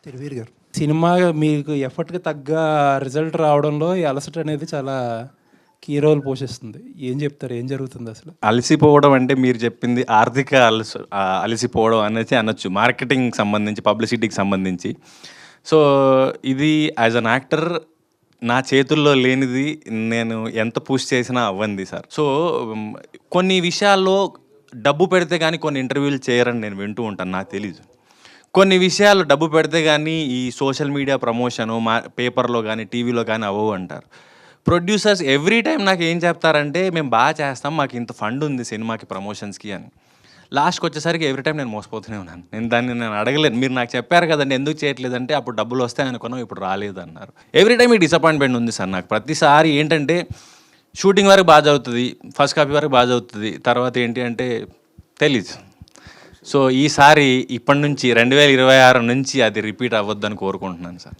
తెలివీరు గారు. సినిమా మీకు ఎఫర్ట్‌కి తగ్గ రిజల్ట్ రావడంలో ఈ అలసట అనేది చాలా కీ రోల్ పోషిస్తుంది. ఏం చెప్తారు? ఏం జరుగుతుంది అసలు? అలసిపోవడం అంటే మీరు చెప్పింది ఆర్థిక అలసిపోవడం అనేసి అనొచ్చు. మార్కెటింగ్‌కి సంబంధించి, పబ్లిసిటీకి సంబంధించి. సో, ఇది యాజ్ అన్ యాక్టర్ నా చేతుల్లో లేనిది నేను ఎంత పుష్ చేసినా అవ్వంది సార్. సో, కొన్ని విషయాల్లో డబ్బు పెడితే గానీ కొన్ని ఇంటర్వ్యూలు చేయరని నేను వింటూ ఉంటాను. నాకు తెలీదు. కొన్ని విషయాలు డబ్బు పెడితే గానీ ఈ సోషల్ మీడియా ప్రమోషను పేపర్‌లో గానీ, టీవీలో గానీ అవ్వవు అంటారు. ప్రొడ్యూసర్స్ ఎవ్రీ టైమ్ నాకు ఏం చెప్తారంటే, మేము బాగా చేస్తాం, మాకు ఇంత ఫండ్ ఉంది సినిమాకి ప్రమోషన్స్‌కి అని. లాస్ట్‌కి వచ్చేసరికి ఎవ్రీ టైమ్ నేను మోసపోతూనే ఉన్నాను. నేను అడగలేను. మీరు నాకు చెప్పారు కదండి ఎందుకు చేయట్లేదంటే, అప్పుడు డబ్బులు వస్తాయి అనుకున్నాం, ఇప్పుడు రాలేదు అన్నారు. ఎవ్రీ టైమ్ ఈ డిసప్పాయింట్మెంట్ ఉంది సార్ నాకు. ప్రతిసారి ఏంటంటే షూటింగ్ వరకు బాగా చదువుతుంది, ఫస్ట్ కాపీ వరకు బాగా చదువుతుంది, తర్వాత ఏంటి అంటే తెలీదు. సో ఈసారి ఇప్పటి నుంచి 2026 నుంచి అది రిపీట్ అవ్వద్దని కోరుకుంటున్నాను సార్.